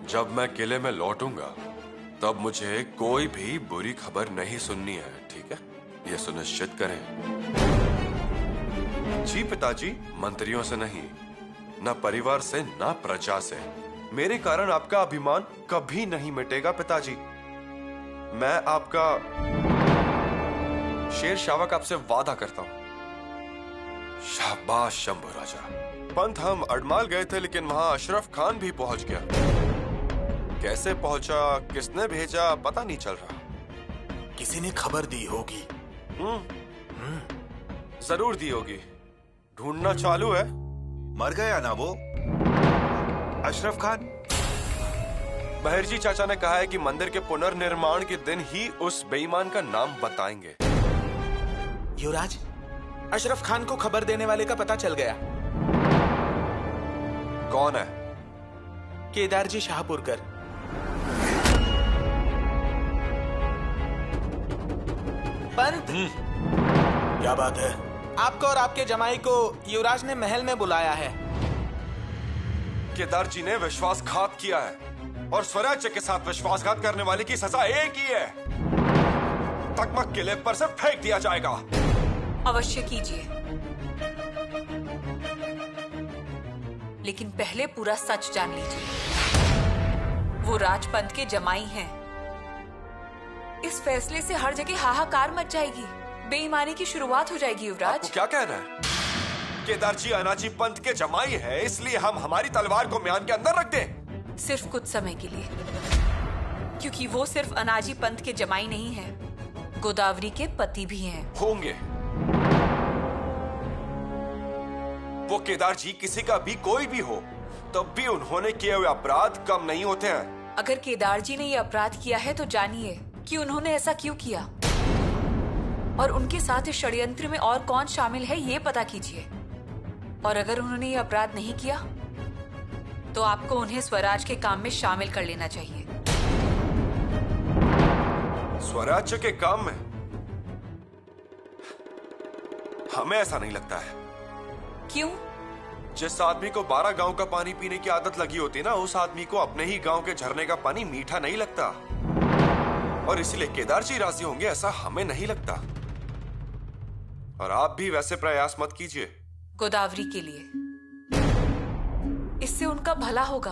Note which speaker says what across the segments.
Speaker 1: जब मैं किले में लौटूंगा तब मुझे कोई भी बुरी खबर नहीं सुननी है, ठीक है? ये सुनिश्चित करें। जी पिताजी, मंत्रियों से नहीं, ना परिवार से, ना प्रजा से। मेरे कारण आपका अभिमान कभी नहीं मिटेगा पिताजी। मैं आपका शेर शावक आपसे वादा करता हूं। शाबाश शंभू राजा। पंत, हम अडमाल गए थे लेकिन वहां अशरफ खान भी पहुंच गया। कैसे पहुंचा, किसने भेजा, पता नहीं चल रहा।
Speaker 2: किसी ने खबर दी होगी।
Speaker 1: जरूर दी होगी। ढूंढना चालू है।
Speaker 3: मर गया ना वो अशरफ खान?
Speaker 1: बहरजी चाचा ने कहा है कि मंदिर के पुनर्निर्माण के दिन ही उस बेईमान का नाम बताएंगे।
Speaker 2: युवराज, अशरफ खान को खबर देने वाले का पता चल गया।
Speaker 1: कौन है?
Speaker 2: केदारजी शाहपुरकर। पंत, क्या बात है? आपको और आपके जमाई को युवराज ने महल में बुलाया है।
Speaker 1: केदार जी ने विश्वासघात किया है और स्वराज्य के साथ विश्वासघात करने वाले की सजा एक ही है। तकमक किले पर से फेंक दिया जाएगा।
Speaker 4: अवश्य कीजिए, लेकिन पहले पूरा सच जान लीजिए। वो राजपंत के जमाई हैं। इस फैसले से हर जगह हाहाकार मच जाएगी, बेईमानी की शुरुआत हो जाएगी। युवराज,
Speaker 1: आपको क्या कहना है? केदार जी अनाजी पंत के जमाई है, इसलिए हम हमारी तलवार को म्यान के अंदर रख दें?
Speaker 4: सिर्फ कुछ समय के लिए, क्योंकि वो सिर्फ अनाजी पंत के जमाई नहीं है, गोदावरी के पति भी हैं।
Speaker 1: होंगे। वो केदार जी किसी का भी कोई भी हो, तब भी उन्होंने किए हुए अपराध कम नहीं होते हैं।
Speaker 4: अगर केदार जी ने ये अपराध किया है तो जानिए कि उन्होंने ऐसा क्यों किया, और उनके साथ इस षड्यंत्र में और कौन शामिल है ये पता कीजिए। और अगर उन्होंने ये अपराध नहीं किया तो आपको उन्हें स्वराज के काम में शामिल कर लेना चाहिए।
Speaker 1: स्वराज्य के काम में? हमें ऐसा नहीं लगता है।
Speaker 4: क्यों?
Speaker 1: जिस आदमी को 12 गांव का पानी पीने की आदत लगी होती ना, उस आदमी को अपने ही गांव के झरने का पानी मीठा नहीं लगता। और इसलिए केदार जी राजी होंगे ऐसा हमें नहीं लगता। और आप भी वैसे प्रयास मत कीजिए।
Speaker 4: गोदावरी के लिए, इससे उनका भला होगा।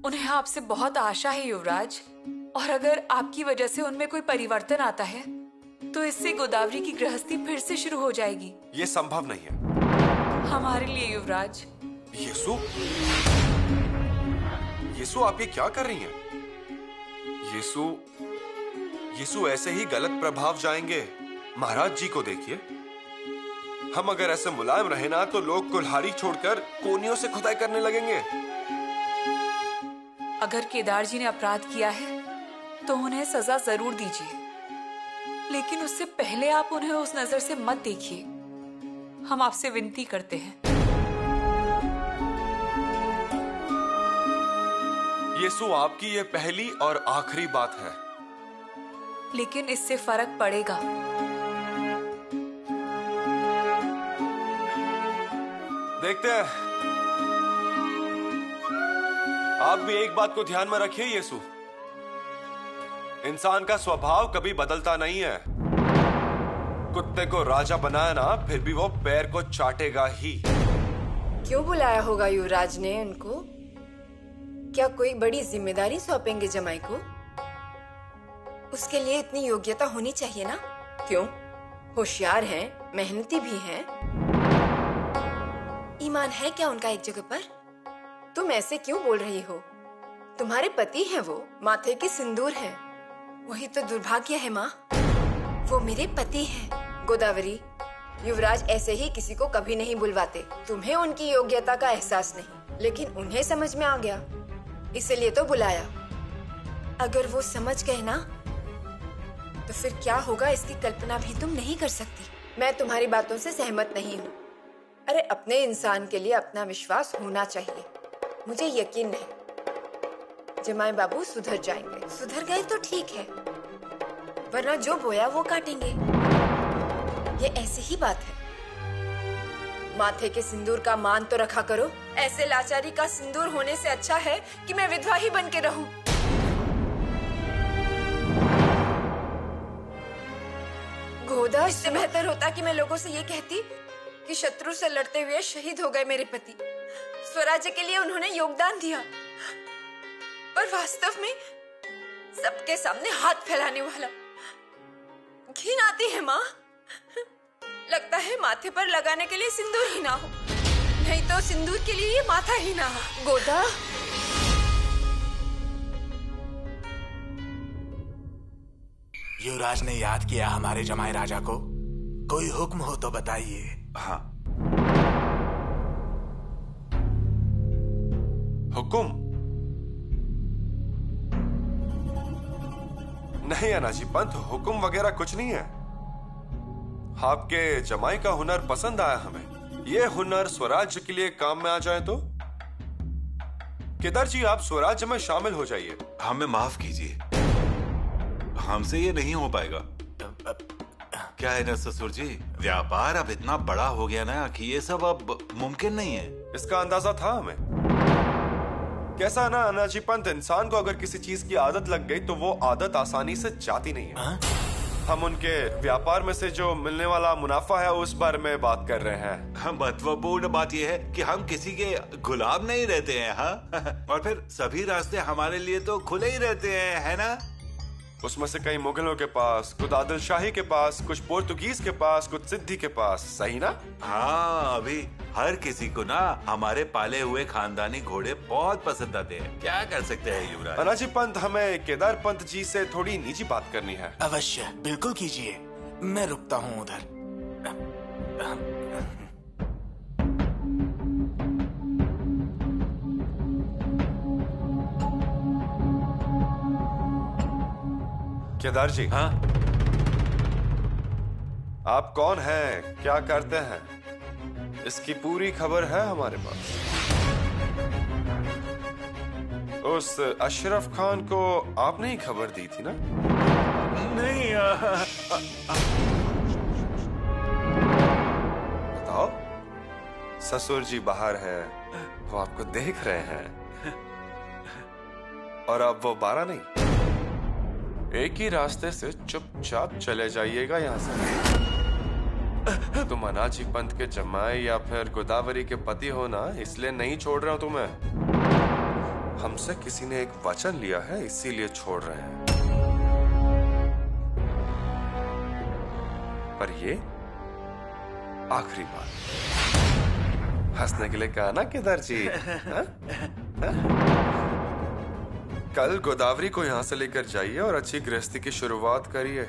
Speaker 4: उन्हें आपसे बहुत आशा है युवराज, और अगर आपकी वजह से उनमें कोई परिवर्तन आता है तो इससे गोदावरी की गृहस्थी फिर से शुरू हो जाएगी।
Speaker 1: ये संभव नहीं है
Speaker 4: हमारे लिए युवराज।
Speaker 1: येसु, येसु आप ये क्या कर रही हैं? येसु ऐसे ही गलत प्रभाव जाएंगे। महाराज जी को देखिए, हम अगर ऐसे मुलायम रहे ना तो लोग कुल्हाड़ी छोड़कर कोनियों से खुदाई करने लगेंगे।
Speaker 4: अगर केदार जी ने अपराध किया है तो उन्हें सजा जरूर दीजिए, लेकिन उससे पहले आप उन्हें उस नजर से मत देखिए। हम आपसे विनती करते हैं।
Speaker 1: येसु, आपकी ये पहली और आखिरी बात है।
Speaker 4: लेकिन इससे फर्क पड़ेगा।
Speaker 1: देखते हैं। आप भी एक बात को ध्यान में रखिए येसु, इंसान का स्वभाव कभी बदलता नहीं है। कुत्ते को राजा बनाया ना, फिर भी वो पैर को चाटेगा ही।
Speaker 5: क्यों बुलाया होगा युवराज ने उनको? क्या कोई बड़ी जिम्मेदारी सौंपेंगे जमाई को? उसके लिए इतनी योग्यता होनी चाहिए ना? क्यों? होशियार हैं, मेहनती भी हैं। ईमान है क्या उनका एक जगह पर? तुम ऐसे क्यों बोल रही हो? तुम्हारे पति हैं वो, माथे की सिंदूर है। वही तो दुर्भाग्य है माँ, वो मेरे पति हैं। गोदावरी, युवराज ऐसे ही किसी को कभी नहीं बुलवाते। तुम्हें उनकी योग्यता का एहसास नहीं, लेकिन उन्हें समझ में आ गया, इसलिए तो बुलाया। अगर वो समझ गए ना तो फिर क्या होगा इसकी कल्पना भी तुम नहीं कर सकती। मैं तुम्हारी बातों से सहमत नहीं हूँ। अरे अपने इंसान के लिए अपना विश्वास होना चाहिए। मुझे यकीन नहीं जमाई बाबू सुधर जाएंगे। सुधर गए तो ठीक है, वरना जो बोया वो काटेंगे। ये ऐसी ही बात है। माथे के सिंदूर का मान तो रखा करो। ऐसे लाचारी का सिंदूर होने से अच्छा है कि मैं विधवा ही बन के रहूं। गोदा, इससे बेहतर होता कि मैं लोगों से ये कहती कि शत्रु से लड़ते हुए शहीद हो गए मेरे पति। स्वराज्य के लिए उन्होंने योगदान दिया, पर वास्तव में सबके सामने हाथ फैलाने वाला। घिन आती है माँ। लगता है माथे पर लगाने के लिए सिंदूर ही ना हो, नहीं तो सिंदूर के लिए ये माथा ही ना हो। गोदा,
Speaker 2: युवराज ने याद किया हमारे जमाई राजा को। कोई हुक्म हो तो बताइए।
Speaker 3: हाँ,
Speaker 1: हुकुम? नहीं अनाजी पंत, हुकुम वगैरह कुछ नहीं है। आपके जमाई का हुनर पसंद आया हमें। ये हुनर स्वराज्य के लिए काम में आ जाए तो? केदार जी, आप स्वराज्य में शामिल हो जाइए।
Speaker 3: हमें माफ कीजिए, हमसे ये नहीं हो पाएगा। क्या है ना ससुर जी, व्यापार अब इतना बड़ा हो गया ना कि ये सब अब मुमकिन नहीं है।
Speaker 1: इसका अंदाजा था हमें। कैसा है ना अनाजी पंत, इंसान को अगर किसी चीज की आदत लग गई तो वो आदत आसानी से जाती नहीं है। हम उनके व्यापार में से जो मिलने वाला मुनाफा है उस बारे में बात कर रहे हैं।
Speaker 3: महत्वपूर्ण बात यह है कि हम किसी के गुलाम नहीं रहते हैं। हाँ और फिर सभी रास्ते हमारे लिए तो खुले ही रहते हैं, है ना?
Speaker 1: उसमें से कई मुगलों के पास, कुछ आदिल शाही के पास, कुछ पोर्तुगीज के पास, कुछ सिद्धि के पास, सही ना?
Speaker 3: हाँ, अभी हर किसी को ना हमारे पाले हुए खानदानी घोड़े बहुत पसंद आते हैं। क्या कर सकते हैं युवराज?
Speaker 1: अनाजी पंत, हमें केदार पंत जी से थोड़ी निजी बात करनी है।
Speaker 2: अवश्य, बिल्कुल कीजिए। मैं रुकता हूँ उधर।
Speaker 1: केदार जी,
Speaker 3: हाँ,
Speaker 1: आप कौन हैं, क्या करते हैं, इसकी पूरी खबर है हमारे पास। उस अशरफ खान को आपने ही खबर दी थी ना?
Speaker 3: नहीं।
Speaker 1: बताओ। ससुर जी बाहर हैं, वो आपको देख रहे हैं, और अब वो 12 नहीं, एक ही रास्ते से चुपचाप चले जाइएगा यहाँ से। तुम अनाजी पंत के जमाई या फिर गोदावरी के पति हो ना, इसलिए नहीं छोड़ रहा हूं तुम्हें। हमसे किसी ने एक वचन लिया है, इसीलिए छोड़ रहे हैं। पर ये आखिरी बार। हंसने के लिए कहा ना केदार जी? हा? हा? कल गोदावरी को यहां से लेकर जाइए और अच्छी गृहस्थी की शुरुआत करिए।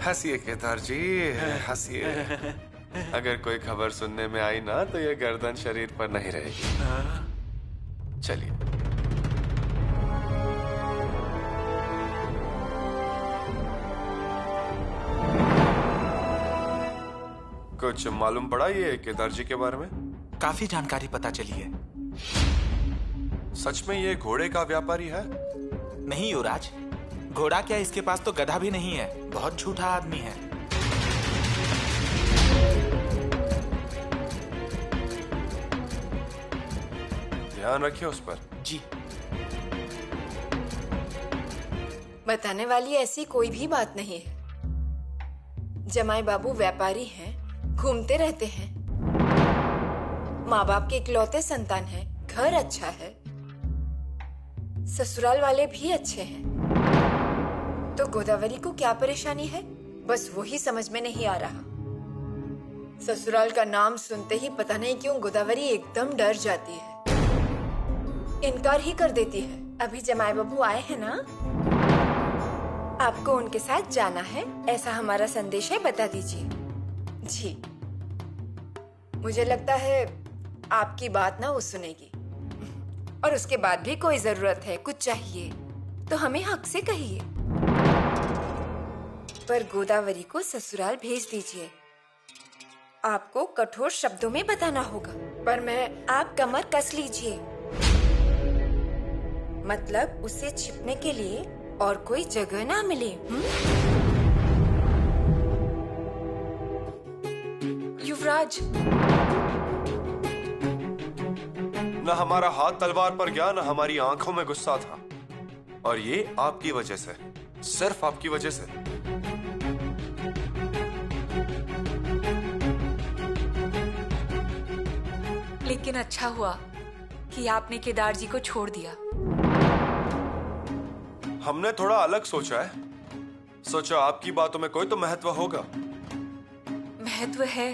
Speaker 1: हंसिए केदार जी, हंसिए। अगर कोई खबर सुनने में आई ना तो ये गर्दन शरीर पर नहीं रहेगी। चलिए। कुछ मालूम पड़ा ये केदार जी के बारे में?
Speaker 2: काफी जानकारी पता चली है।
Speaker 1: सच में ये घोड़े का व्यापारी है?
Speaker 2: नहीं युवराज, घोड़ा क्या, इसके पास तो गधा भी नहीं है। बहुत झूठा आदमी है।
Speaker 1: ध्यान रखिए उस पर।
Speaker 2: जी।
Speaker 5: बताने वाली ऐसी कोई भी बात नहीं है। जमाई बाबू व्यापारी हैं, घूमते रहते हैं, माँ बाप के इकलौते संतान हैं, घर अच्छा है, ससुराल वाले भी अच्छे हैं। तो गोदावरी को क्या परेशानी है, बस वही समझ में नहीं आ रहा। ससुराल का नाम सुनते ही पता नहीं क्यों गोदावरी एकदम डर जाती है, इनकार ही कर देती है। अभी जमाई बाबू आए हैं ना, आपको उनके साथ जाना है, ऐसा हमारा संदेश है, बता दीजिए। जी, मुझे लगता है आपकी बात ना वो सुनेगी, और उसके बाद भी कोई जरूरत है, कुछ चाहिए तो हमें हक से कहिए। पर गोदावरी को ससुराल भेज दीजिए। आपको कठोर शब्दों में बताना होगा, पर आप कमर कस लीजिए। मतलब उसे छिपने के लिए और कोई जगह ना मिले।
Speaker 4: युवराज।
Speaker 1: न हमारा हाथ तलवार पर गया, न हमारी आंखों में गुस्सा था, और ये आपकी वजह से, सिर्फ आपकी वजह से।
Speaker 4: लेकिन अच्छा हुआ कि आपने केदार जी को छोड़ दिया।
Speaker 1: हमने थोड़ा अलग सोचा है। सोचा आपकी बातों में कोई तो महत्व होगा।
Speaker 4: महत्व है।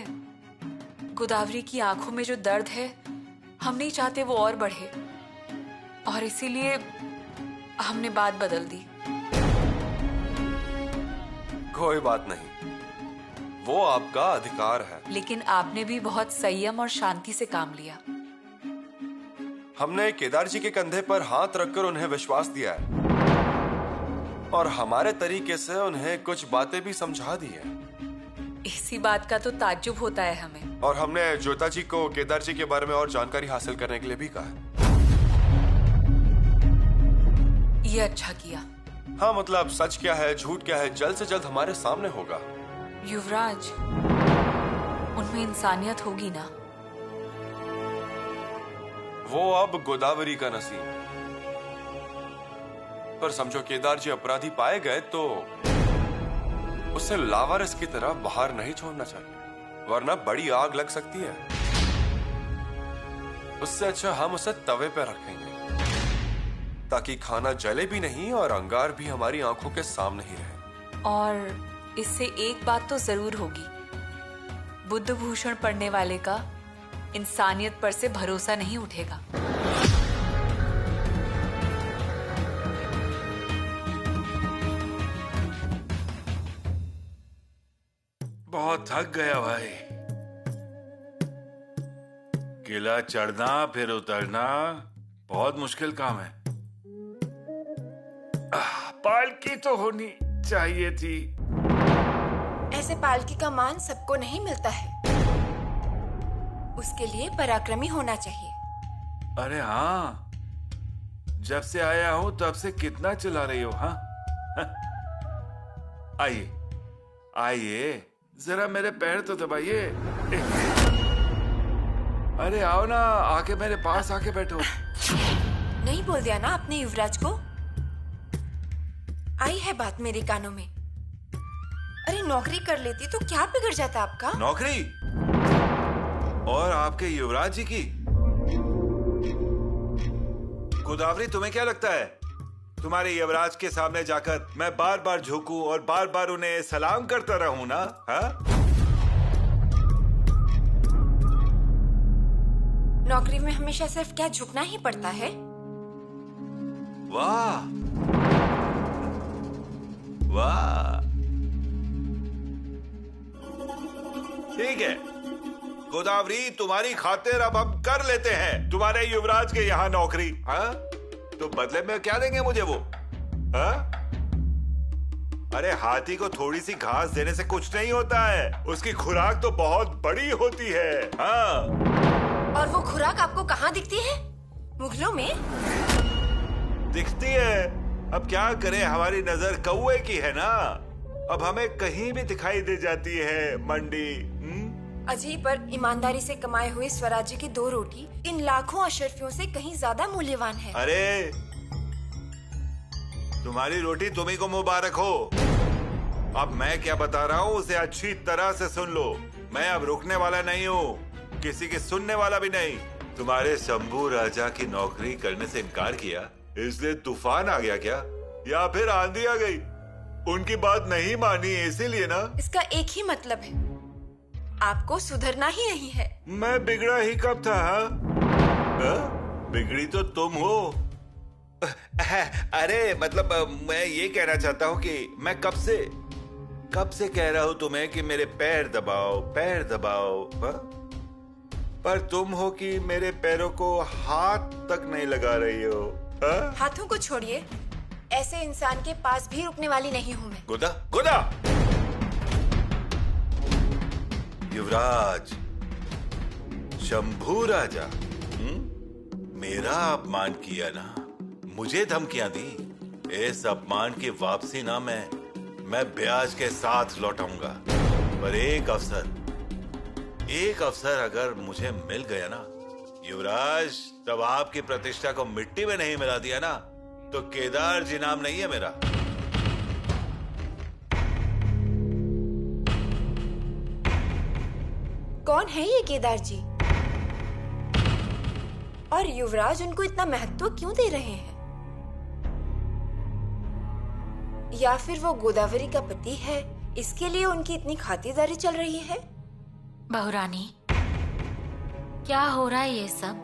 Speaker 4: गोदावरी की आंखों में जो दर्द है, हम नहीं चाहते वो और बढ़े, और इसीलिए हमने बात बदल दी।
Speaker 1: कोई बात नहीं, वो आपका अधिकार है।
Speaker 4: लेकिन आपने भी बहुत संयम और शांति से काम लिया।
Speaker 1: हमने केदार जी के कंधे पर हाथ रखकर उन्हें विश्वास दिया है, और हमारे तरीके से उन्हें कुछ बातें भी समझा दी है।
Speaker 4: इसी बात का तो ताज्जुब होता है हमें।
Speaker 1: और हमने ज्योता जी को केदार जी के बारे में और जानकारी हासिल करने के लिए भी कहा है।
Speaker 4: ये अच्छा किया।
Speaker 1: हाँ, मतलब सच क्या है, झूठ क्या है, जल्द से जल्द हमारे सामने होगा।
Speaker 4: युवराज, उनमें इंसानियत होगी ना?
Speaker 1: वो अब गोदावरी का नसीब। पर समझो केदार जी अपराधी पाए गए तो उसे लावारिस की तरह बाहर नहीं छोड़ना चाहिए, वरना बड़ी आग लग सकती है। उससे अच्छा हम उसे तवे पे रखेंगे, ताकि खाना जले भी नहीं और अंगार भी हमारी आंखों के सामने ही रहे।
Speaker 4: और इससे एक बात तो जरूर होगी, बुद्ध भूषण पढ़ने वाले का इंसानियत पर से भरोसा नहीं उठेगा।
Speaker 3: बहुत थक गया भाई। किला चढ़ना फिर उतरना बहुत मुश्किल काम है। पालकी तो होनी चाहिए थी।
Speaker 5: ऐसे पालकी का मान सबको नहीं मिलता है, उसके लिए पराक्रमी होना चाहिए।
Speaker 3: अरे हाँ, जब से आया हूं तब से कितना चला रही हो? हाँ, आइए आइए, जरा मेरे पैर तो दबाइए। अरे आओ ना, आके मेरे पास आके बैठो।
Speaker 5: नहीं बोल दिया ना आपने युवराज को? आई है बात मेरे कानों में। अरे नौकरी कर लेती तो क्या बिगड़ जाता आपका?
Speaker 3: नौकरी? और आपके युवराज जी की? गोदावरी, तुम्हें क्या लगता है तुम्हारे युवराज के सामने जाकर मैं बार बार झुकूं और बार बार उन्हें सलाम करता रहूं ना? हाँ?
Speaker 5: नौकरी में हमेशा सिर्फ क्या झुकना ही पड़ता है?
Speaker 3: वाह वाह, ठीक है गोदावरी, तुम्हारी खातिर अब हम कर लेते हैं तुम्हारे युवराज के यहाँ नौकरी। हाँ, तो बदले में क्या देंगे मुझे वो? हाँ? अरे हाथी को थोड़ी सी घास देने से कुछ नहीं होता है, उसकी खुराक तो बहुत बड़ी होती है। हाँ।
Speaker 5: और वो खुराक आपको कहाँ दिखती है? मुगलों में?
Speaker 3: दिखती है, अब क्या करें, हमारी नजर कौवे की है ना, अब हमें कहीं भी दिखाई दे जाती है मंडी।
Speaker 5: अजीब, पर ईमानदारी से कमाए हुए स्वराज्य की 2 रोटी इन लाखों अशरफियों से कहीं ज्यादा मूल्यवान है।
Speaker 3: अरे तुम्हारी रोटी तुम्ही को मुबारक हो। अब मैं क्या बता रहा हूँ उसे अच्छी तरह से सुन लो। मैं अब रुकने वाला नहीं हूँ, किसी की सुनने वाला भी नहीं। तुम्हारे शंभू राजा की नौकरी करने से इनकार किया इसलिए तूफान आ गया क्या, या फिर आंधी आ गई? उनकी बात नहीं मानी इसीलिए ना?
Speaker 5: इसका एक ही मतलब है, आपको सुधरना ही नहीं है।
Speaker 3: मैं बिगड़ा ही कब था? बिगड़ी तो तुम हो। अरे मतलब मैं ये कहना चाहता हूँ कि मैं कब से कह रहा हूँ तुम्हें कि मेरे पैर दबाओ पैर दबाओ, पर तुम हो कि मेरे पैरों को हाथ तक नहीं लगा रही हो।
Speaker 5: हाथों को छोड़िए, ऐसे इंसान के पास भी रुकने वाली नहीं हूँ मैं।
Speaker 3: गोदा गोदा, युवराज, शंभू राजा, मेरा अपमान किया ना, मुझे धमकियां दी। इस अपमान की वापसी ना मैं ब्याज के साथ लौटाऊंगा। पर एक अवसर एक अवसर अगर मुझे मिल गया ना युवराज, तब आपकी प्रतिष्ठा को मिट्टी में नहीं मिला दिया ना, तो केदार जी नाम नहीं है मेरा।
Speaker 5: कौन है ये केदार जी? और युवराज उनको इतना महत्व क्यों दे रहे हैं? या फिर वो गोदावरी का पति है, इसके लिए उनकी इतनी खातिरदारी चल रही है?
Speaker 6: बहुरानी, क्या हो रहा है ये सब?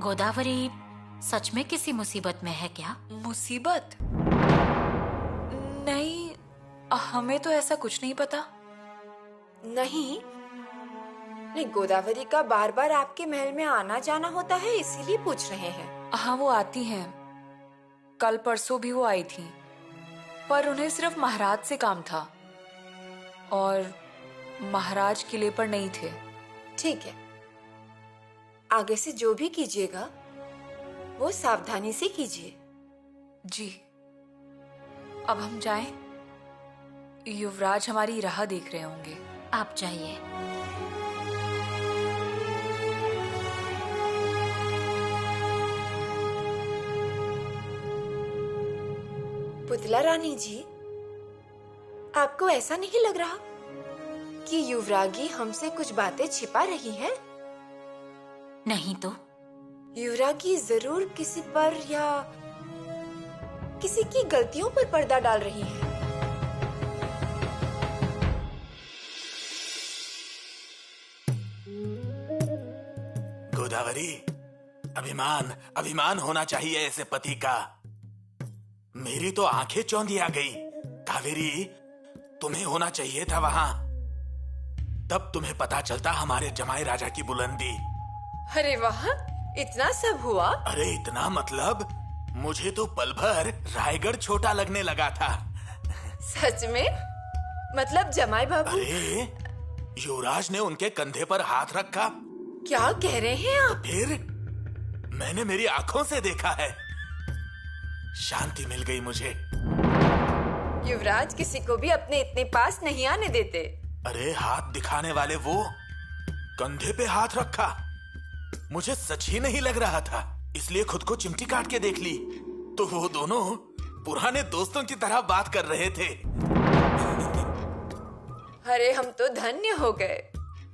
Speaker 6: गोदावरी सच में किसी मुसीबत में है क्या?
Speaker 4: मुसीबत? नहीं, हमें तो ऐसा कुछ नहीं पता।
Speaker 5: नहीं, गोदावरी का बार बार आपके महल में आना जाना होता है, इसीलिए पूछ रहे हैं।
Speaker 4: हाँ, वो आती हैं। कल परसों भी वो आई थी, पर उन्हें सिर्फ महाराज से काम था और महाराज किले पर नहीं थे।
Speaker 5: ठीक है, आगे से जो भी कीजिएगा वो सावधानी से कीजिए।
Speaker 4: जी, अब हम जाएं? युवराज हमारी राह देख रहे होंगे।
Speaker 6: आप जाइए।
Speaker 5: पुतला रानी जी, आपको ऐसा नहीं लग रहा कि युवरागी हमसे कुछ बातें छिपा रही है?
Speaker 6: नहीं तो?
Speaker 5: युवरागी जरूर किसी पर या किसी की गलतियों पर पर्दा डाल रही है।
Speaker 2: गोदावरी, अभिमान अभिमान होना चाहिए ऐसे पति का। मेरी तो आंखें चौंधी आ गई। कावेरी, तुम्हें होना चाहिए था वहां, तब तुम्हें पता चलता हमारे जमाई राजा की बुलंदी।
Speaker 5: अरे वाह, इतना सब हुआ?
Speaker 2: अरे इतना मतलब मुझे तो पल भर रायगढ़ छोटा लगने लगा था।
Speaker 5: सच में? मतलब जमाई बाबू?
Speaker 2: अरे युवराज ने उनके कंधे पर हाथ रखा।
Speaker 5: क्या कह रहे हैं आप?
Speaker 2: फिर मैंने मेरी आंखों से देखा है। शांति मिल गई मुझे।
Speaker 5: युवराज किसी को भी अपने इतने पास नहीं आने देते।
Speaker 2: अरे हाथ दिखाने वाले वो, कंधे पे हाथ रखा। मुझे सच ही नहीं लग रहा था, इसलिए खुद को चिमटी काट के देख ली तो वो दोनों पुराने दोस्तों की तरह बात कर रहे थे।
Speaker 5: अरे हम तो धन्य हो गए।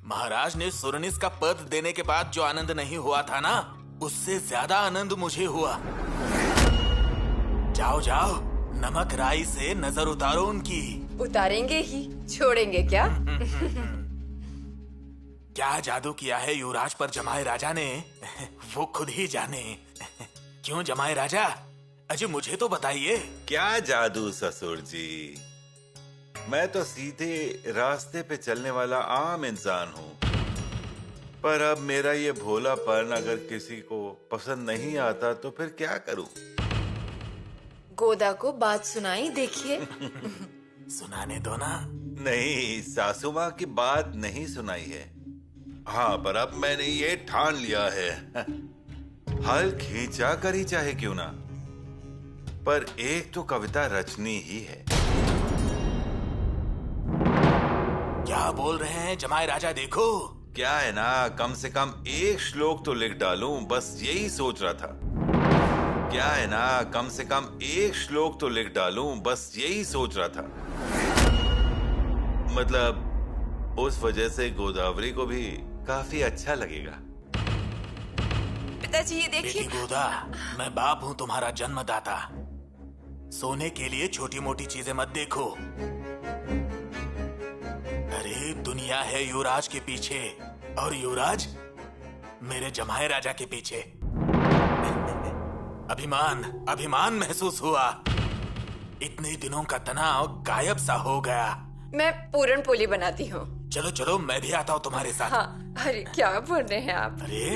Speaker 2: महाराज ने सुरनिस का पद देने के बाद जो आनंद नहीं हुआ था ना, उससे ज्यादा आनंद मुझे हुआ। जाओ जाओ, नमक राई से नजर उतारो उनकी।
Speaker 5: उतारेंगे ही, छोड़ेंगे क्या?
Speaker 2: क्या जादू किया है युवराज पर जमाई राजा ने, वो खुद ही जाने। क्यों जमाई राजा, अजय मुझे तो बताइए।
Speaker 3: क्या जादू ससुर जी, मैं तो सीधे रास्ते पे चलने वाला आम इंसान हूँ, पर अब मेरा ये भोलापन अगर किसी को पसंद नहीं आता तो फिर क्या करूँ?
Speaker 5: गोदा को बात सुनाई, देखिए।
Speaker 2: सुनाने दो ना।
Speaker 3: नहीं, सासू माँ की बात नहीं सुनाई है। हाँ, पर अब मैंने ये ठान लिया है, हल खींचा कर ही चाहे क्यों ना, पर एक तो कविता रचनी ही है।
Speaker 2: क्या बोल रहे हैं जमाई राजा? देखो
Speaker 3: क्या है ना, कम से कम एक श्लोक तो लिख डालूं, बस यही सोच रहा था। क्या है ना, कम से कम एक श्लोक तो लिख डालूं, बस यही सोच रहा था। मतलब उस वजह से गोदावरी को भी काफी अच्छा लगेगा।
Speaker 5: पिताजी ये देखिए।
Speaker 2: बेटी गोदा, मैं बाप हूँ तुम्हारा जन्मदाता। सोने के लिए छोटी मोटी चीजें मत देखो। अरे दुनिया है युवराज के पीछे और युवराज मेरे जमाई राजा के पीछे। अभिमान अभिमान महसूस हुआ। इतने दिनों का तनाव गायब सा हो गया।
Speaker 5: मैं पूरन पोली बनाती हूँ।
Speaker 2: चलो चलो, मैं भी आता हूँ तुम्हारे साथ।
Speaker 5: हाँ, अरे क्या बोल रहे हैं आप?
Speaker 2: अरे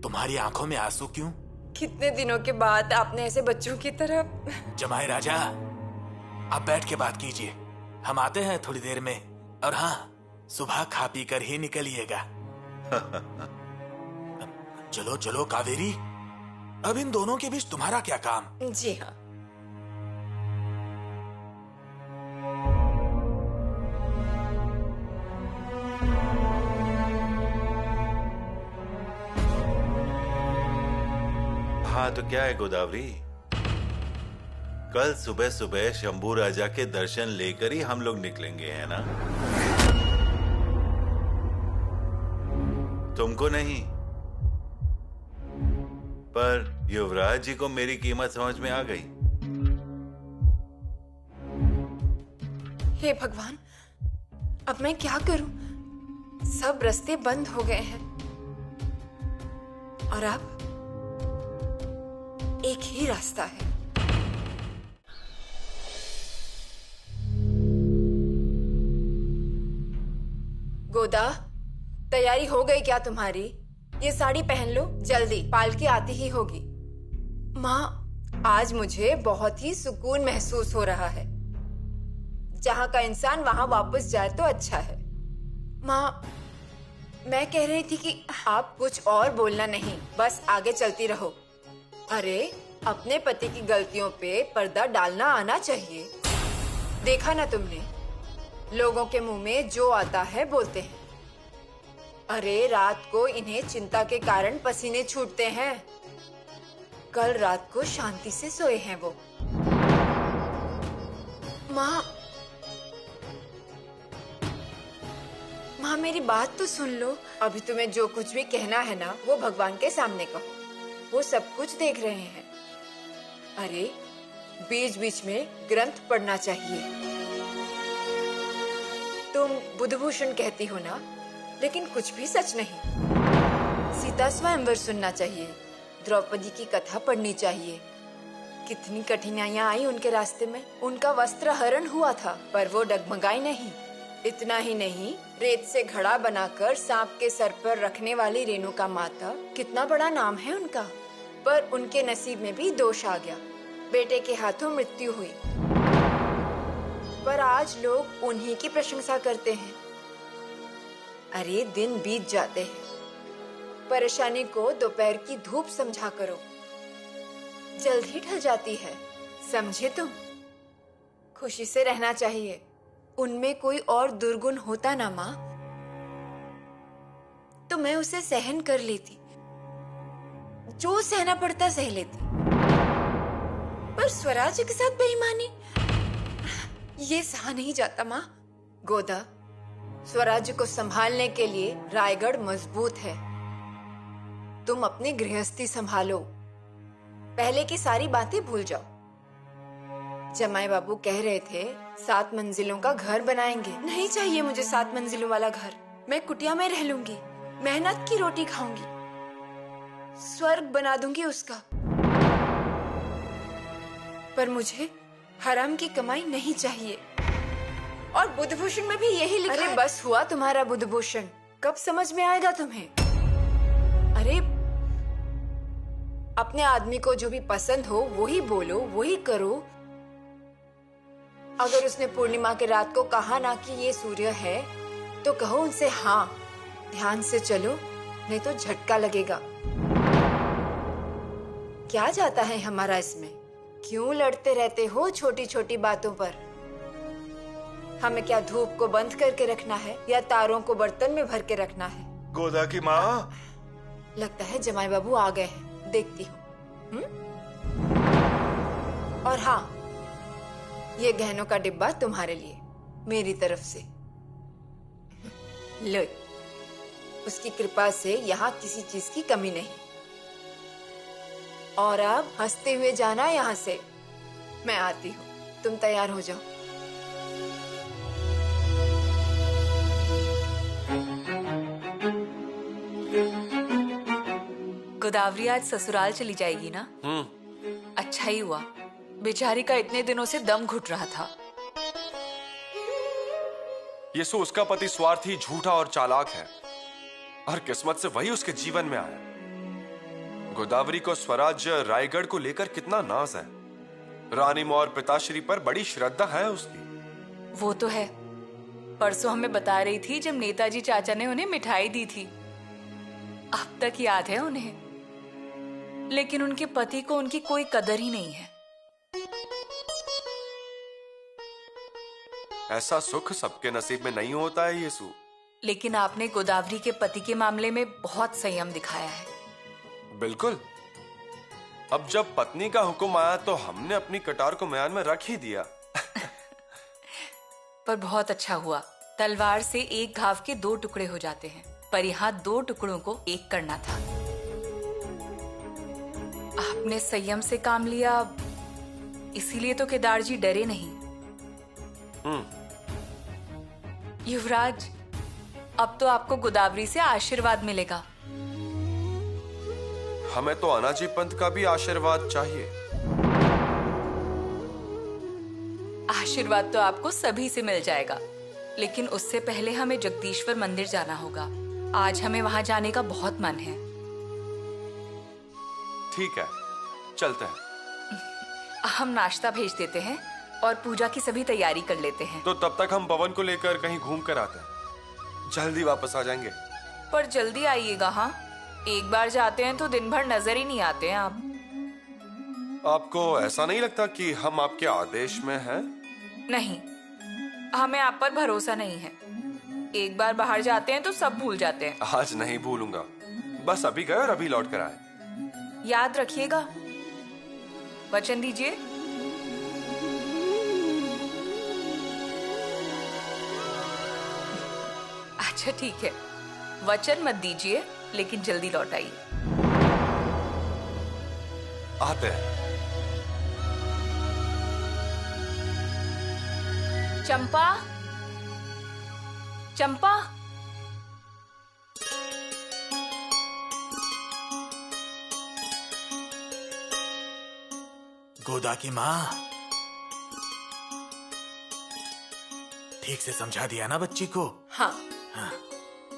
Speaker 2: तुम्हारी आंखों में आंसू क्यों?
Speaker 5: कितने दिनों के बाद आपने ऐसे बच्चों की तरह।
Speaker 2: जमाई राजा, आप बैठ के बात कीजिए, हम आते हैं थोड़ी देर में। और हाँ, सुबह खा पी कर ही निकलिएगा। चलो चलो कावेरी, अब इन दोनों के बीच तुम्हारा क्या काम?
Speaker 5: जी हाँ।
Speaker 3: हाँ तो क्या है गोदावरी, कल सुबह सुबह शंभू राजा के दर्शन लेकर ही हम लोग निकलेंगे, है ना? तुमको नहीं, पर युवराज जी को मेरी कीमत समझ में आ गई।
Speaker 5: हे भगवान, अब मैं क्या करूं? सब रास्ते बंद हो गए हैं और अब एक ही रास्ता है। गोदा, तैयारी हो गई क्या तुम्हारी? ये साड़ी पहन लो जल्दी, पालकी आती ही होगी। माँ, आज मुझे बहुत ही सुकून महसूस हो रहा है। जहाँ का इंसान वहाँ वापस जाए तो अच्छा है। माँ, मैं कह रही थी कि आप कुछ और बोलना नहीं, बस आगे चलती रहो। अरे, अपने पति की गलतियों पे पर्दा डालना आना चाहिए। देखा ना तुमने, लोगों के मुंह में जो आता है बोलते हैं। अरे, रात को इन्हें चिंता के कारण पसीने छूटते हैं। कल रात को शांति से सोए हैं वो। माँ, मेरी बात तो सुन लो। अभी तुम्हें जो कुछ भी कहना है ना, वो भगवान के सामने कहो। वो सब कुछ देख रहे हैं। अरे, बीच बीच में ग्रंथ पढ़ना चाहिए। तुम बुधभूषण कहती हो ना, लेकिन कुछ भी सच नहीं। सीता स्वयंवर सुनना चाहिए, द्रौपदी की कथा पढ़नी चाहिए। कितनी कठिनाइयां आई उनके रास्ते में। उनका वस्त्र हरण हुआ था, पर वो डगमगाई नहीं। इतना ही नहीं, रेत से घड़ा बनाकर सांप के सर पर रखने वाली रेणुका माता, कितना बड़ा नाम है उनका। पर उनके नसीब में भी दोष आ गया, बेटे के हाथों मृत्यु हुई। पर आज लोग उन्हीं की प्रशंसा करते हैं। अरे, दिन बीत जाते हैं। परेशानी को दोपहर की धूप समझा करो, जल्द ही ढल जाती है। समझे तुम? खुशी से रहना चाहिए। उनमें कोई और दुर्गुण होता ना माँ, तो मैं उसे सहन कर लेती। जो सहना पड़ता सह लेती। पर स्वराज के साथ बेईमानी, ये सहा नहीं जाता माँ। गोदा, स्वराज्य को संभालने के लिए रायगढ़ मजबूत है। तुम अपनी गृहस्थी संभालो, पहले की सारी बातें भूल जाओ। जमाई बाबू कह रहे थे 7 मंजिलों का घर बनाएंगे। नहीं चाहिए मुझे 7 मंजिलों वाला घर। मैं कुटिया में रह लूंगी, मेहनत की रोटी खाऊंगी, स्वर्ग बना दूंगी उसका। पर मुझे हराम की कमाई नहीं चाहिए। और बुधभूषण में भी यही लिखा है। अरे बस हुआ तुम्हारा बुधभूषण, कब समझ में आएगा तुम्हें? अरे, अपने आदमी को जो भी पसंद हो वही बोलो, वही करो। अगर उसने पूर्णिमा के रात को कहा ना कि ये सूर्य है, तो कहो उनसे हाँ, ध्यान से चलो, नहीं तो झटका लगेगा। क्या जाता है हमारा इसमें? क्यों लड़ते रहते हो छोटी छोटी बातों पर? हमें क्या धूप को बंद करके रखना है या तारों को बर्तन में भर के रखना है?
Speaker 3: गोदा की माँ,
Speaker 5: लगता है जमाई बाबू आ गए हैं, देखती हूँ। और हाँ, ये गहनों का डिब्बा तुम्हारे लिए, मेरी तरफ से। लो, उसकी कृपा से यहाँ किसी चीज की कमी नहीं। और अब हंसते हुए जाना यहाँ से। मैं आती हूँ, तुम तैयार हो जाओ।
Speaker 4: गोदावरी आज ससुराल चली जाएगी ना? अच्छा ही हुआ, बेचारी का इतने दिनों से दम घुट रहा था।
Speaker 1: येसु, उसका पति स्वार्थी, झूठा और चालाक है, और किस्मत से वही उसके जीवन में आया। गोदावरी को स्वराज्य रायगढ़ को लेकर कितना नाज है। रानी और पिताश्री पर बड़ी श्रद्धा है उसकी।
Speaker 4: वो तो है, परसों हमें बता रही थी जब नेताजी चाचा ने उन्हें मिठाई दी थी। अब तक याद है उन्हें। लेकिन उनके पति को उनकी कोई कदर ही नहीं है।
Speaker 1: ऐसा सुख सबके नसीब में नहीं होता है येसु।
Speaker 4: लेकिन आपने गोदावरी के पति के मामले में बहुत संयम दिखाया है।
Speaker 1: बिल्कुल, अब जब पत्नी का हुक्म आया तो हमने अपनी कटार को म्यान में रख ही दिया।
Speaker 4: पर बहुत अच्छा हुआ। तलवार से एक घाव के 2 टुकड़े हो जाते हैं, पर यहाँ 2 टुकड़ों को एक करना था। आपने संयम से काम लिया, इसीलिए तो केदार जी डरे नहीं। युवराज, अब तो आपको गोदावरी से आशीर्वाद मिलेगा।
Speaker 1: हमें तो अनाजी पंत का भी आशीर्वाद चाहिए।
Speaker 4: आशीर्वाद तो आपको सभी से मिल जाएगा, लेकिन उससे पहले हमें जगदीश्वर मंदिर जाना होगा। आज हमें वहां जाने का बहुत मन है।
Speaker 1: ठीक है, चलते हैं।
Speaker 4: हम नाश्ता भेज देते हैं और पूजा की सभी तैयारी कर लेते हैं।
Speaker 1: तो तब तक हम पवन को लेकर कहीं घूम कर आते हैं। जल्दी वापस आ जाएंगे।
Speaker 4: पर जल्दी आइएगा। हाँ, एक बार जाते हैं तो दिन भर नजर ही नहीं आते हैं आप।
Speaker 1: आपको ऐसा नहीं लगता कि हम आपके आदेश में हैं?
Speaker 4: नहीं, हमें आप पर भरोसा नहीं है। एक बार बाहर जाते हैं तो सब भूल जाते हैं।
Speaker 1: आज नहीं भूलूंगा। बस अभी गए और अभी लौट कर आए।
Speaker 4: याद रखिएगा। वचन दीजिए। अच्छा ठीक है, वचन मत दीजिए, लेकिन जल्दी लौट आइए।
Speaker 1: आते हैं।
Speaker 4: चंपा, चंपा।
Speaker 2: गोदा की माँ, ठीक से समझा दिया ना बच्ची को?
Speaker 5: हाँ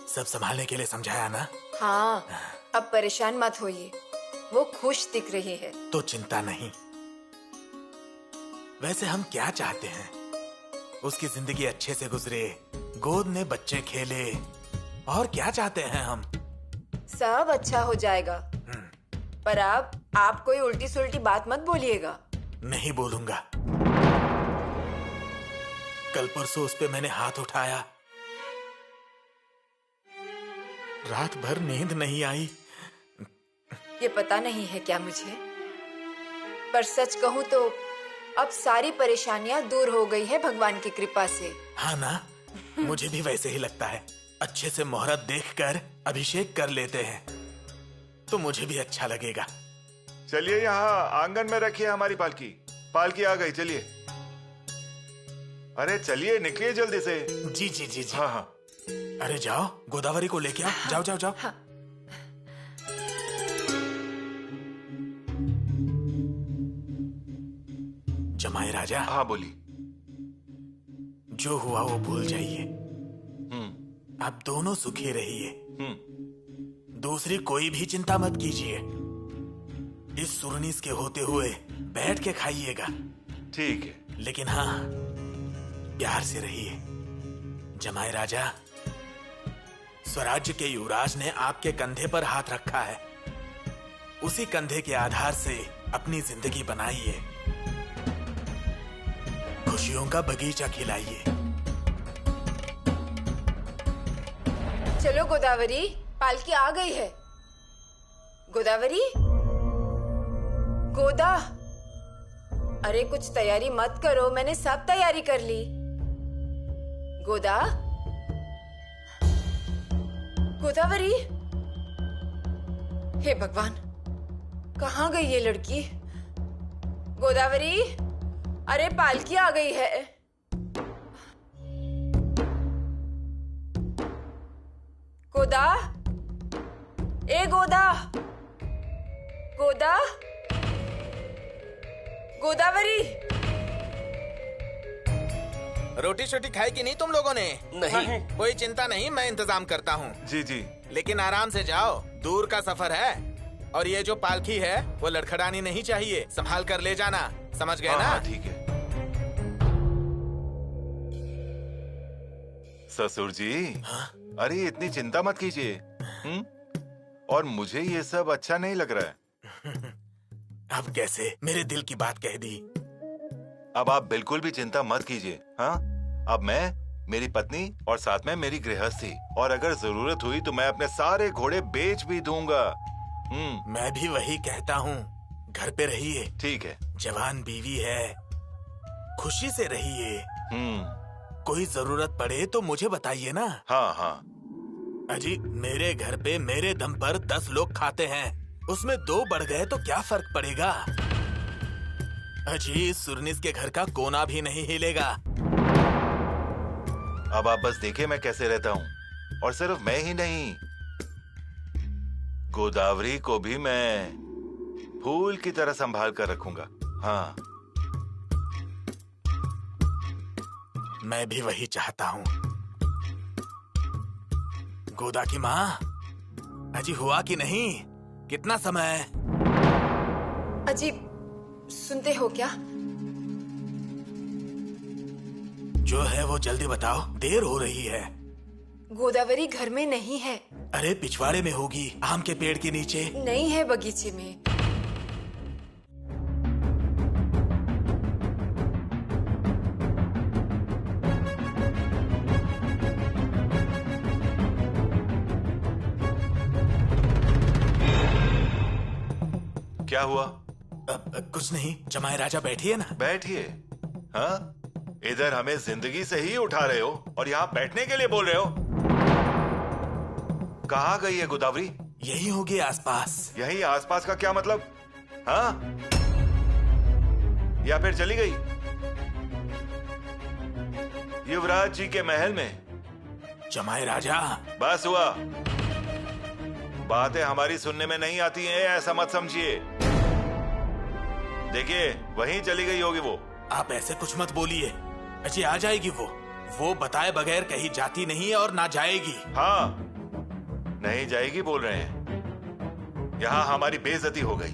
Speaker 2: सब संभालने के लिए समझाया ना?
Speaker 5: हाँ, अब परेशान मत होइए, वो खुश दिख रही है।
Speaker 2: तो चिंता नहीं। वैसे हम क्या चाहते हैं? उसकी जिंदगी अच्छे से गुजरे, गोद में बच्चे खेले, और क्या चाहते हैं हम?
Speaker 5: सब अच्छा हो जाएगा। पर आप कोई उल्टी सुल्टी बात मत बोलिएगा।
Speaker 2: नहीं बोलूंगा। कल परसों उस पे मैंने हाथ उठाया, रात भर नींद नहीं आई।
Speaker 5: ये पता नहीं है क्या मुझे, पर सच कहूँ तो अब सारी परेशानियां दूर हो गई है भगवान की कृपा से।
Speaker 2: हाँ ना, मुझे भी वैसे ही लगता है। अच्छे से मुहूर्त देखकर अभिषेक कर लेते हैं तो मुझे भी अच्छा लगेगा।
Speaker 3: चलिए, यहाँ आंगन में रखिए हमारी पालकी। पालकी आ गई, चलिए। अरे चलिए, निकलिए जल्दी से।
Speaker 2: जी जी जी जी।
Speaker 3: हाँ हाँ।
Speaker 2: अरे जाओ, गोदावरी को लेके आओ। जाओ जाओ जाओ।
Speaker 5: हाँ।
Speaker 2: जमाई राजा।
Speaker 3: हाँ बोली।
Speaker 2: जो हुआ वो भूल जाइए। अब दोनों सुखी रहिए। दूसरी कोई भी चिंता मत कीजिए। इस सुरनीस के होते हुए बैठ के खाइएगा।
Speaker 3: ठीक है।
Speaker 2: लेकिन हाँ, प्यार से रहिए। जमाई राजा, स्वराज्य के युवराज ने आपके कंधे पर हाथ रखा है। उसी कंधे के आधार से अपनी जिंदगी बनाइए। खुशियों का बगीचा खिलाइए।
Speaker 5: चलो गोदावरी, पालकी आ गई है। गोदावरी, गोदा, अरे कुछ तैयारी मत करो, मैंने सब तैयारी कर ली। गोदा, गोदावरी, हे भगवान, कहाँ गई ये लड़की? गोदावरी, अरे पालकी आ गई है। गोदा, ए गोदा, गोदा, गोदावरी।
Speaker 2: रोटी शोटी खाई कि नहीं तुम लोगों ने?
Speaker 1: नहीं।
Speaker 2: कोई चिंता नहीं, मैं इंतजाम करता हूँ।
Speaker 3: जी जी।
Speaker 2: लेकिन आराम से जाओ, दूर का सफर है। और ये जो पालकी है वो लड़खड़ानी नहीं चाहिए, संभाल कर ले जाना। समझ गए ना?
Speaker 3: हाँ, ठीक है। ससुर जी।
Speaker 2: हाँ?
Speaker 3: अरे इतनी चिंता मत कीजिए। और मुझे ये सब अच्छा नहीं लग रहा है।
Speaker 2: अब कैसे मेरे दिल की बात कह दी?
Speaker 3: अब आप बिल्कुल भी चिंता मत कीजिए। हाँ, अब मैं, मेरी पत्नी और साथ में मेरी गृहस्थी, और अगर जरूरत हुई तो मैं अपने सारे घोड़े बेच भी दूंगा।
Speaker 2: मैं भी वही कहता हूँ। घर पे रहिए।
Speaker 3: ठीक है।
Speaker 2: जवान बीवी है, खुशी से रहिए। कोई जरूरत पड़े तो मुझे बताइए ना।
Speaker 3: हाँ हाँ।
Speaker 2: अजी मेरे घर पे मेरे दम पर 10 लोग खाते हैं, उसमें 2 बढ़ गए तो क्या फर्क पड़ेगा। अजी सुरनीस के घर का कोना भी नहीं हिलेगा।
Speaker 3: अब आप बस देखिए मैं कैसे रहता हूँ, और सिर्फ मैं ही नहीं, गोदावरी को भी मैं फूल की तरह संभाल कर रखूंगा। हाँ,
Speaker 2: मैं भी वही चाहता हूँ। गोदा की माँ, अजी हुआ कि नहीं? कितना समय है?
Speaker 5: अजी सुनते हो क्या?
Speaker 2: जो है वो जल्दी बताओ, देर हो रही है।
Speaker 5: गोदावरी घर में नहीं है।
Speaker 2: अरे पिछवाड़े में होगी, आम के पेड़ के नीचे।
Speaker 5: नहीं है, बगीचे में।
Speaker 3: क्या हुआ?
Speaker 2: कुछ नहीं, जमाए राजा बैठिए ना।
Speaker 3: बैठिए। हाँ, इधर हमें जिंदगी से ही उठा रहे हो और यहाँ बैठने के लिए बोल रहे हो? कहाँ गई है गोदावरी?
Speaker 2: यही होगी आसपास।
Speaker 3: यही आसपास का क्या मतलब? हाँ, या फिर चली गई युवराज जी के महल में?
Speaker 2: जमाए राजा,
Speaker 3: बस हुआ, बातें हमारी सुनने में नहीं आती हैं, ऐसा मत समझिए। देखिए वहीं चली गई होगी वो।
Speaker 2: आप ऐसे कुछ मत बोलिए। अजी आ जाएगी वो बताए बगैर कहीं जाती नहीं है और ना जाएगी।
Speaker 3: हाँ, नहीं जाएगी बोल रहे हैं। यहाँ हमारी बेइज्जती हो गई।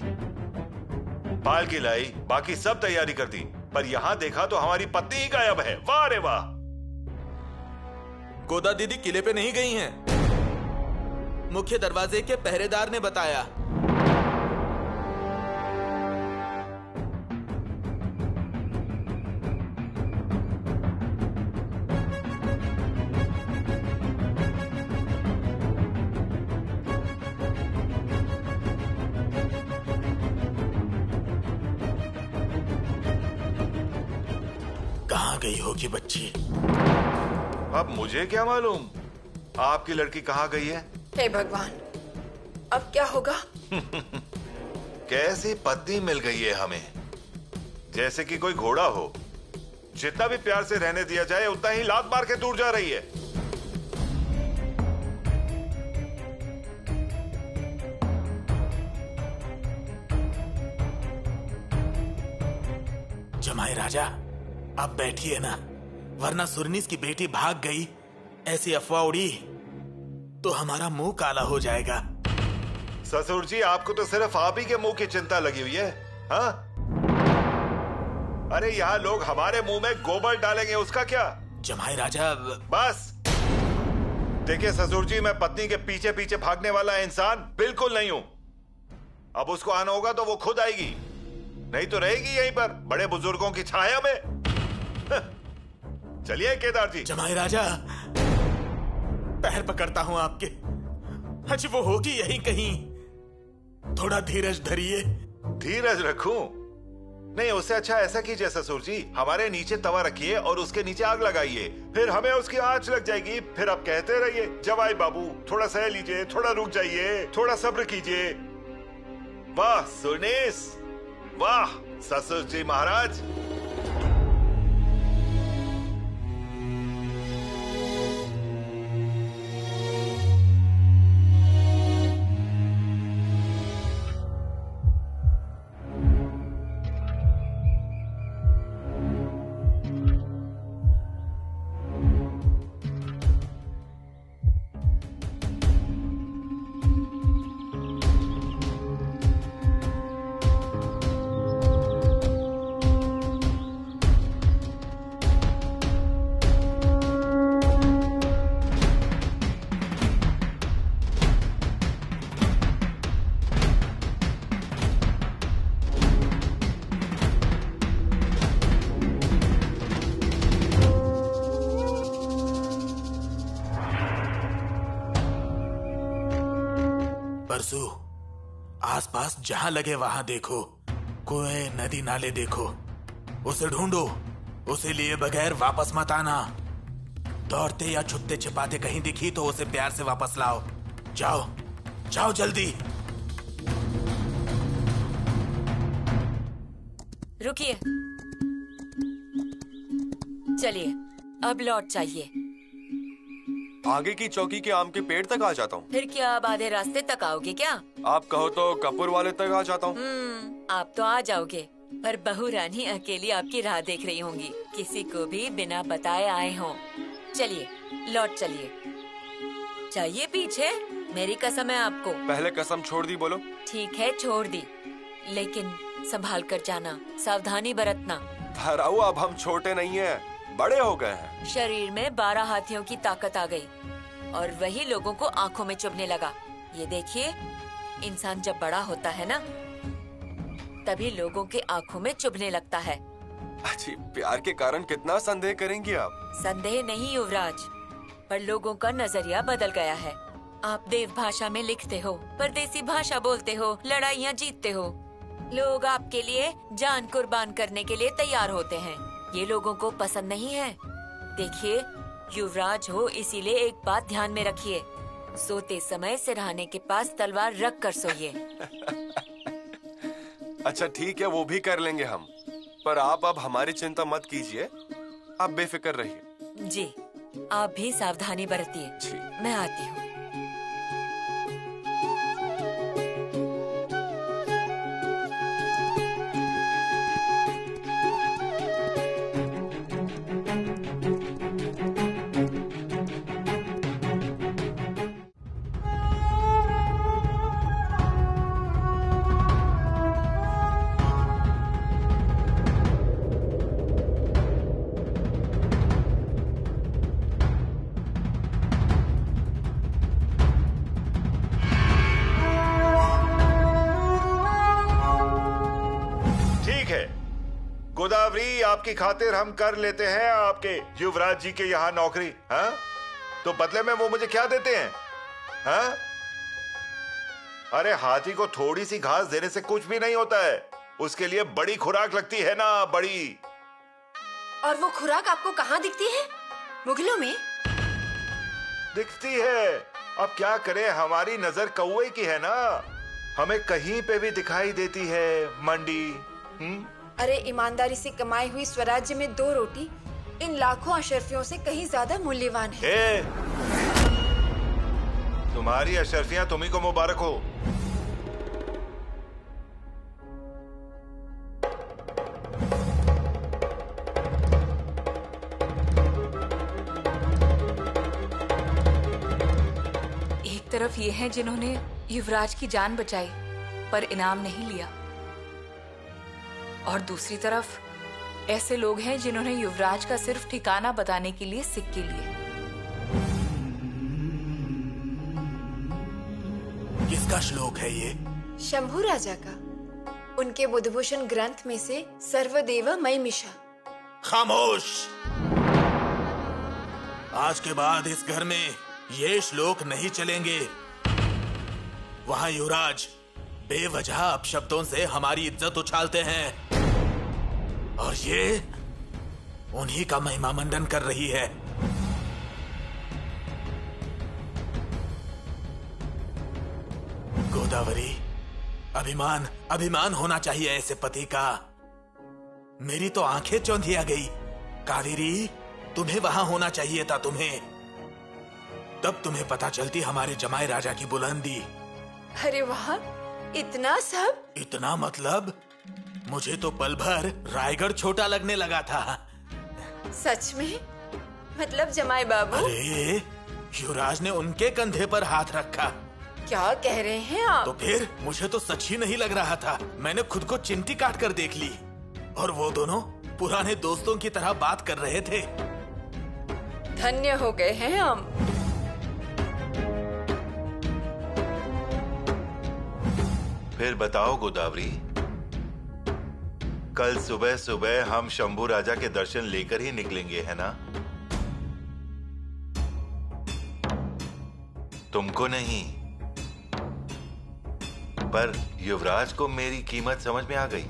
Speaker 3: पालकी लाई, बाकी सब तैयारी कर दी, पर यहाँ देखा तो हमारी पत्नी ही गायब है। वाह रे वाह।
Speaker 2: गोदा दीदी किले पे नहीं गई हैं। मुख्य दरवाजे के पहरेदार ने बताया। कहाँ गई होगी बच्ची?
Speaker 3: अब मुझे क्या मालूम आपकी लड़की कहाँ गई है।
Speaker 5: हे भगवान, अब क्या होगा?
Speaker 3: कैसी पत्नी मिल गई है हमें, जैसे कि कोई घोड़ा हो। जितना भी प्यार से रहने दिया जाए उतना ही लात मार के दूर जा रही है।
Speaker 2: जमाए राजा, अब बैठिए ना, वरना सुरनीस की बेटी भाग गई ऐसी अफवाह उड़ी तो हमारा मुंह काला हो जाएगा।
Speaker 3: ससुर जी, आपको तो सिर्फ आप ही के मुंह की चिंता लगी हुई है। हाँ? अरे यहाँ लोग हमारे मुंह में गोबर डालेंगे, उसका क्या?
Speaker 2: जमाए राजा,
Speaker 3: बस देखिए ससुर जी, मैं पत्नी के पीछे पीछे भागने वाला इंसान बिल्कुल नहीं हूं। अब उसको आना होगा तो वो खुद आएगी, नहीं तो रहेगी यहीं पर बड़े बुजुर्गों की छाया में। चलिए केदार जी।
Speaker 2: जमाए राजा, पैर पकड़ता हूं आपके। अच्छा वो होगी यहीं कहीं, थोड़ा धीरज धरिए।
Speaker 3: धीरज रखूं? नहीं, उससे अच्छा ऐसा कीजिए ससुर जी, हमारे नीचे तवा रखिए और उसके नीचे आग लगाइए, फिर हमें उसकी आंच लग जाएगी। फिर आप कहते रहिए, जवाई बाबू थोड़ा सह लीजिए, थोड़ा रुक जाइए, थोड़ा सब्र कीजिए। वाह सुरनीस, वाह ससुर जी महाराज।
Speaker 2: परसू, आसपास जहां लगे वहां देखो, कुएं, नदी नाले देखो, उसे ढूंढो, उसे लिए बगैर वापस मत आना। दौड़ते या छुपते छिपाते कहीं दिखी तो उसे प्यार से वापस लाओ। जाओ जाओ जल्दी।
Speaker 7: रुकिए, चलिए अब लौट जाइए।
Speaker 1: आगे की चौकी के आम के पेड़ तक आ जाता हूँ।
Speaker 7: फिर क्या आप आधे रास्ते तक आओगे क्या?
Speaker 1: आप कहो तो कपूर वाले तक आ जाता हूँ।
Speaker 7: आप तो आ जाओगे, पर बहू रानी अकेली आपकी राह देख रही होंगी, किसी को भी बिना बताए आए हों। चलिए लौट चलिए। चाहिए पीछे, मेरी कसम है आपको।
Speaker 1: पहले कसम छोड़ दी बोलो।
Speaker 7: ठीक है छोड़ दी, लेकिन संभाल कर जाना, सावधानी बरतना।
Speaker 1: हराऊ, अब हम छोटे नहीं हैं, बड़े हो गए हैं।
Speaker 7: शरीर में 12 हाथियों की ताकत आ गई और वही लोगों को आंखों में चुभने लगा। ये देखिए, इंसान जब बड़ा होता है ना, तभी लोगों के आंखों में चुभने लगता है।
Speaker 1: अच्छी, प्यार के कारण कितना संदेह करेंगी आप?
Speaker 7: संदेह नहीं युवराज, पर लोगों का नजरिया बदल गया है। आप देव भाषा में लिखते हो, परदेसी भाषा बोलते हो, लड़ाइयाँ जीतते हो। लोग आपके लिए जान कुर्बान करने के लिए तैयार होते हैं। ये लोगों को पसंद नहीं है। देखिए, युवराज हो, इसीलिए एक बात ध्यान में रखिए, सोते समय सिरहाने के पास तलवार रख कर सोइए।
Speaker 1: अच्छा ठीक है, वो भी कर लेंगे हम, पर आप अब हमारी चिंता मत कीजिए, आप बेफिक्र रहिए।
Speaker 7: जी, आप भी सावधानी बरतिए।
Speaker 1: जी।
Speaker 7: मैं आती हूँ।
Speaker 3: गोदावरी, आपकी खातिर हम कर लेते हैं आपके युवराज जी के यहाँ नौकरी। हाँ, तो बदले में वो मुझे क्या देते हैं? हाँ, अरे हाथी को थोड़ी सी घास देने से कुछ भी नहीं होता है, उसके लिए बड़ी खुराक लगती है ना, बड़ी।
Speaker 5: और वो खुराक आपको कहाँ दिखती है? मुगलों में
Speaker 3: दिखती है। अब क्या करें, हमारी नजर कौवे की है ना, हमें कहीं पे भी दिखाई देती है मंडी।
Speaker 5: अरे ईमानदारी से कमाई हुई स्वराज्य में 2 रोटी इन लाखों अशरफियों से कहीं ज्यादा मूल्यवान है।
Speaker 3: तुम्हारी अशरफियां तुम्ही को मुबारक हो।
Speaker 4: एक तरफ ये हैं जिन्होंने युवराज की जान बचाई पर इनाम नहीं लिया, और दूसरी तरफ ऐसे लोग हैं जिन्होंने युवराज का सिर्फ ठिकाना बताने के लिए सिक्के लिए।
Speaker 2: किसका श्लोक है ये?
Speaker 5: शंभू राजा का, उनके बुधभूषण ग्रंथ में से सर्वदेव मई मिशा।
Speaker 2: खामोश! आज के बाद इस घर में ये श्लोक नहीं चलेंगे। वहां युवराज बेवजह अपशब्दों से हमारी इज्जत उछालते हैं और ये उन्हीं का महिमा मंडन कर रही है। गोदावरी, अभिमान अभिमान होना चाहिए ऐसे पति का। मेरी तो आंखें चौंधिया गई। कावेरी, तुम्हें वहां होना चाहिए था, तुम्हें। तब तुम्हें पता चलती हमारे जमाई राजा की बुलंदी।
Speaker 5: अरे वाह, इतना सब?
Speaker 2: इतना मतलब मुझे तो पल भर रायगढ़ छोटा लगने लगा था।
Speaker 5: सच में? मतलब जमाई बाबू?
Speaker 2: अरे युवराज ने उनके कंधे पर हाथ रखा।
Speaker 5: क्या कह रहे हैं आप?
Speaker 2: तो फिर मुझे तो सच ही नहीं लग रहा था। मैंने खुद को चिमटी काट कर देख ली और वो दोनों पुराने दोस्तों की तरह बात कर रहे थे।
Speaker 5: धन्य हो गए हैं हम।
Speaker 3: फिर बताओ गोदावरी, कल सुबह सुबह हम शंभू राजा के दर्शन लेकर ही निकलेंगे, है ना? तुमको नहीं, पर युवराज को मेरी कीमत समझ में आ गई।